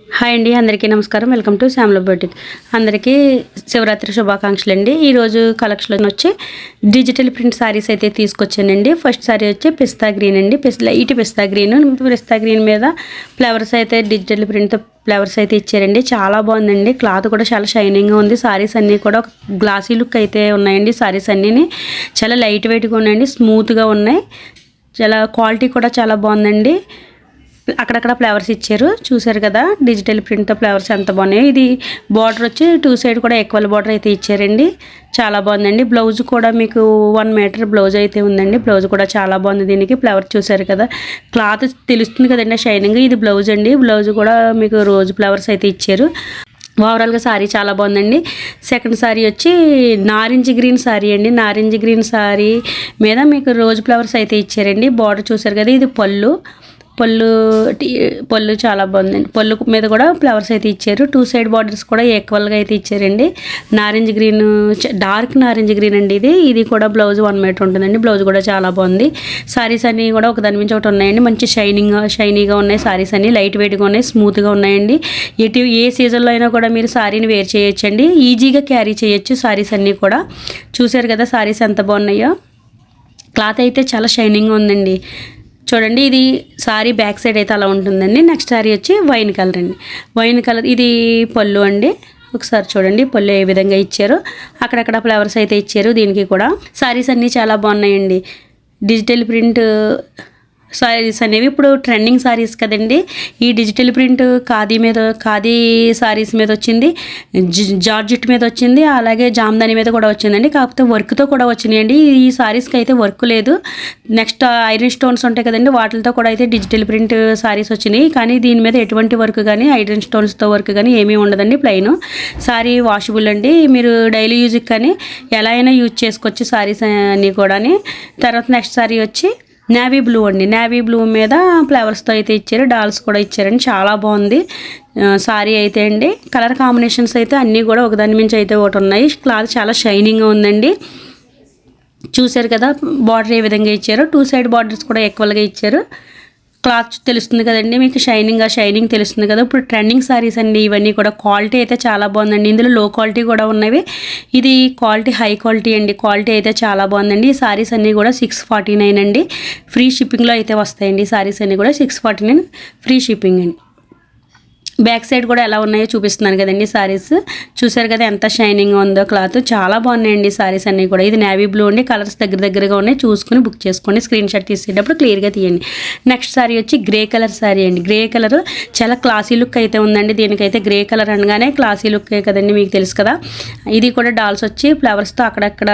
Hi అండి, అందరికీ నమస్కారం. Welcome to Shyamala boutique. అందరికీ శివరాత్రి శుభాకాంక్షలు అండి. ఈరోజు కలెక్షన్ వచ్చి డిజిటల్ ప్రింట్ శారీస్ అయితే తీసుకొచ్చానండి. ఫస్ట్ శారీ వచ్చి పిస్తా గ్రీన్ అండి, లైట్ పిస్తా గ్రీన్ మీద ఫ్లవర్స్ అయితే డిజిటల్ ప్రింట్తో ఫ్లవర్స్ అయితే ఇచ్చారండి. చాలా బాగుందండి. క్లాత్ కూడా చాలా షైనింగ్గా ఉంది. శారీస్ అన్నీ కూడా గ్లాసీ లుక్ అయితే ఉన్నాయండి. శారీస్ అన్నీ చాలా లైట్ వెయిట్గా ఉన్నాయండి, స్మూత్గా ఉన్నాయి. చాలా క్వాలిటీ కూడా చాలా బాగుందండి. అక్కడక్కడ ఫ్లవర్స్ ఇచ్చారు, చూసారు కదా డిజిటల్ ప్రింట్తో ఫ్లవర్స్ ఎంత బాగున్నాయి. ఇది బార్డర్ వచ్చి 2 సైడ్ కూడా ఈక్వల్ బార్డర్ అయితే ఇచ్చారండి. చాలా బాగుందండి. బ్లౌజ్ కూడా మీకు 1 మీటర్ బ్లౌజ్ అయితే ఉందండి. బ్లౌజ్ కూడా చాలా బాగుంది. దీనికి ఫ్లవర్ చూసారు కదా, క్లాత్ తెలుస్తుంది కదండి షైనింగ్. ఇది బ్లౌజ్ అండి. బ్లౌజ్ కూడా మీకు రోజ్ ఫ్లవర్స్ అయితే ఇచ్చారు. ఓవరాల్గా శారీ చాలా బాగుందండి. సెకండ్ శారీ వచ్చి నారింజ గ్రీన్ శారీ అండి. నారింజ గ్రీన్ శారీ మీద మీకు రోజ్ ఫ్లవర్స్ అయితే ఇచ్చారండి. బార్డర్ చూసారు కదా, ఇది పళ్ళు చాలా బాగుందండి. పళ్ళు మీద కూడా ఫ్లవర్స్ అయితే ఇచ్చారు. 2 సైడ్ బార్డర్స్ కూడా ఈక్వల్గా అయితే ఇచ్చారండి. నారింజ గ్రీన్, డార్క్ నారింజ గ్రీన్ అండి. ఇది కూడా బ్లౌజ్ 1 మీటర్ ఉంటుందండి. బ్లౌజ్ కూడా చాలా బాగుంది. శారీస్ అన్నీ కూడా ఒకదాని మించి ఒకటి ఉన్నాయండి. మంచి షైనీగా ఉన్నాయి. శారీస్ అన్నీ లైట్ వెయిట్గా ఉన్నాయి, స్మూత్గా ఉన్నాయండి. ఏ సీజన్లో అయినా కూడా మీరు శారీని వేర్ చేయొచ్చండి. ఈజీగా క్యారీ చేయొచ్చు శారీస్ అన్నీ కూడా. చూసారు కదా శారీస్ ఎంత బాగున్నాయో. క్లాత్ అయితే చాలా షైనింగ్గా ఉందండి. చూడండి, ఇది సారీ బ్యాక్ సైడ్ అయితే అలా ఉంటుందండి. నెక్స్ట్ సారీ వచ్చి వైన్ కలర్ అండి. వైన్ కలర్ ఇది పళ్ళు అండి. ఒకసారి చూడండి పళ్ళు ఏ విధంగా ఇచ్చారో. అక్కడక్కడ ఫ్లవర్స్ అయితే ఇచ్చారు. దీనికి కూడా సారీస్ అన్నీ చాలా బాగున్నాయండి. డిజిటల్ ప్రింట్ సారీస్ అనేవి ఇప్పుడు ట్రెండింగ్ సారీస్ కదండి. ఈ డిజిటల్ ప్రింట్ ఖాదీ సారీస్ మీద వచ్చింది, జార్జెట్ మీద వచ్చింది, అలాగే జామ్దాని మీద కూడా వచ్చిందండి. కాకపోతే వర్క్తో కూడా వచ్చినాయండి. ఈ సారీస్కి అయితే వర్క్ లేదు. నెక్స్ట్ ఐరన్ స్టోన్స్ ఉంటాయి కదండి, వాటితో కూడా అయితే డిజిటల్ ప్రింట్ సారీస్ వచ్చినాయి. కానీ దీని మీద ఎటువంటి వర్క్ కానీ ఐరన్ స్టోన్స్తో వర్క్ కానీ ఏమీ ఉండదండి. ప్లెయిన్ సారీ వాషబుల్ అండి. మీరు డైలీ యూజ్కి కానీ ఎలా అయినా యూజ్ చేసుకోవచ్చు సారీస్ అన్నీ కూడా. తర్వాత నెక్స్ట్ సారీ వచ్చి నేవీ బ్లూ అండి. నేవీ బ్లూ మీద ఫ్లవర్స్తో అయితే ఇచ్చారు, డాల్స్ కూడా ఇచ్చారండి. చాలా బాగుంది సారీ అయితే అండి. కలర్ కాంబినేషన్స్ అయితే అన్నీ కూడా ఒకదాని మించి అయితే ఒకటి ఉన్నాయి. క్లాత్ చాలా షైనింగ్గా ఉందండి. చూసారు కదా బార్డర్ ఏ విధంగా ఇచ్చారు. 2 సైడ్ బార్డర్స్ కూడా ఈక్వల్గా ఇచ్చారు. క్లాత్ తెలుస్తుంది కదండి మీకు, షైనింగ్ తెలుస్తుంది కదా. ఇప్పుడు ట్రెండింగ్ సారీస్ అండి ఇవన్నీ కూడా. క్వాలిటీ అయితే చాలా బాగుందండి. ఇందులో లో క్వాలిటీ కూడా ఉన్నవి. ఇది క్వాలిటీ హై క్వాలిటీ అండి. క్వాలిటీ అయితే చాలా బాగుందండి. ఈ సారీస్ అన్నీ కూడా 649 అండి. ఫ్రీ షిప్పింగ్లో అయితే వస్తాయండి. ఈ సారీస్ అన్నీ కూడా 649 ఫ్రీ షిప్పింగ్ అండి. బ్యాక్ సైడ్ కూడా ఎలా ఉన్నాయో చూపిస్తున్నాను కదండి సారీస్. చూసారు కదా ఎంత షైనింగ్ ఉందో. క్లాత్ చాలా బాగున్నాయండి సారీస్ అన్నీ కూడా. ఇది నేవీ బ్లూ అండి. కలర్స్ దగ్గరగా ఉన్నాయి. చూసుకుని బుక్ చేసుకోండి. స్క్రీన్ షాట్ తీసేటప్పుడు క్లియర్గా తీయండి. నెక్స్ట్ సారీ వచ్చి గ్రే కలర్ సారీ అండి. గ్రే కలర్ చాలా క్లాసీ లుక్ అయితే ఉందండి. దీనికైతే గ్రే కలర్ అనగానే క్లాసీ లుక్ కదండి, మీకు తెలుసు కదా. ఇది కూడా డాల్స్ వచ్చి ఫ్లవర్స్తో అక్కడక్కడ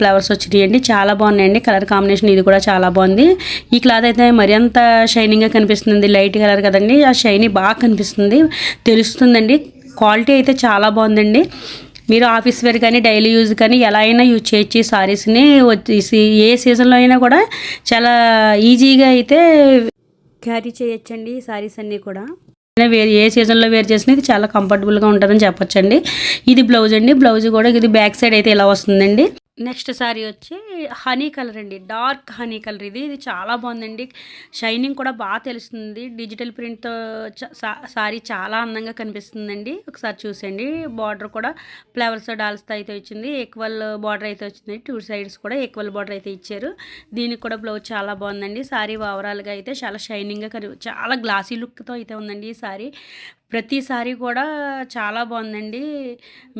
ఫ్లవర్స్ వచ్చినాయండి. చాలా బాగున్నాయండి కలర్ కాంబినేషన్. ఇది కూడా చాలా బాగుంది. ఈ క్లాత్ అయితే మరి అంత షైనింగ్గా కనిపిస్తుంది. లైట్ కలర్ కదండి, ఆ షైనీ బాగా కనిపిస్తుంది, తెలుస్తుందండి. క్వాలిటీ అయితే చాలా బాగుందండి. మీరు ఆఫీస్ వేర్ కానీ డైలీ యూజ్ కానీ ఎలా అయినా యూజ్ చేయొచ్చు. ఈ సారీస్ని ఏ సీజన్లో అయినా కూడా చాలా ఈజీగా అయితే క్యారీ చేయొచ్చండి. ఈ సారీస్ అన్నీ కూడా ఏ సీజన్లో వేర్ చేసినా ఇది చాలా కంఫర్టబుల్గా ఉంటుందని చెప్పొచ్చండి. ఇది బ్లౌజ్ అండి. బ్లౌజ్ కూడా ఇది బ్యాక్ సైడ్ అయితే ఇలా వస్తుందండి. నెక్స్ట్ సారీ వచ్చి హనీ కలర్ అండి. Dark honey colour. ఇది చాలా బాగుందండి. షైనింగ్ కూడా బాగా తెలుస్తుంది. డిజిటల్ ప్రింట్తో సారీ చాలా అందంగా కనిపిస్తుందండి. ఒకసారి చూసండి. బార్డర్ కూడా ఫ్లవర్స్ డాల్స్తో అయితే వచ్చింది. ఈక్వల్ బార్డర్ అయితే వచ్చింది. 2 సైడ్స్ కూడా ఈక్వల్ బార్డర్ అయితే ఇచ్చారు. దీనికి కూడా బ్లౌజ్ చాలా బాగుందండి. సారీ ఓవరాల్గా అయితే చాలా షైనింగ్గా చాలా గ్లాసీ లుక్తో అయితే ఉందండి ఈ సారీ. ప్రతి సారీ కూడా చాలా బాగుందండి.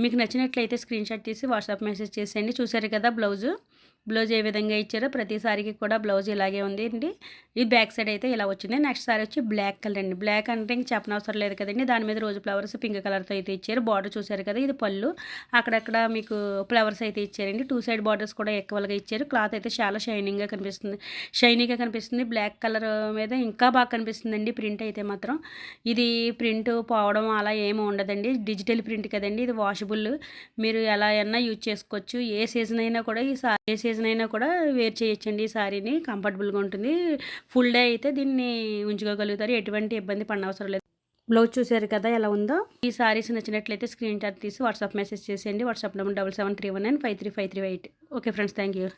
మీకు నచ్చినట్లయితే స్క్రీన్ షాట్ తీసి వాట్సాప్ మెసేజ్ చేసేయండి. చూసారు కదా బ్లౌజ్ ఏ విధంగా ఇచ్చారో. ప్రతి సారీకి కూడా బ్లౌజ్ ఇలాగే ఉంది అండి. ఈ బ్యాక్ సైడ్ అయితే ఇలా వచ్చింది. నెక్స్ట్ సారీ వచ్చి బ్లాక్ కలర్ అండి. బ్లాక్ అంటే ఇంక చెప్పనవసరం లేదు కదండి. దాని మీద రోజు ఫ్లవర్స్ పింక్ కలర్తో అయితే ఇచ్చారు. బార్డర్ చూసారు కదా, ఇది పళ్ళు. అక్కడక్కడ మీకు ఫ్లవర్స్ అయితే ఇచ్చారండి. 2 సైడ్ బార్డర్స్ కూడా ఈక్వల్గా ఇచ్చారు. క్లాత్ అయితే చాలా షైనీగా కనిపిస్తుంది. బ్లాక్ కలర్ మీద ఇంకా బాగా కనిపిస్తుందండి ప్రింట్ అయితే మాత్రం. ఇది ప్రింట్ పోవడం అలా ఏమి ఉండదండి. డిజిటల్ ప్రింట్ కదండి, ఇది వాషబుల్. మీరు ఎలా అయినా యూజ్ చేసుకోవచ్చు. ఏ సీజన్ అయినా కూడా వేర్ చేయొచ్చండి. ఈ సారీని కంఫర్టబుల్గా ఉంటుంది. ఫుల్ డే అయితే దీన్ని ఉంచుకోగలుగుతారు. ఎటువంటి ఇబ్బంది పడనవసరం లేదు. బ్లౌజ్ చూసారు కదా ఎలా ఉందో. ఈ సారీస్ నచ్చినట్లయితే స్క్రీన్ షాట్ తీసి వాట్సాప్ మెసేజ్ చేసేయండి. WhatsApp number 7731953538. Okay friends, thank you.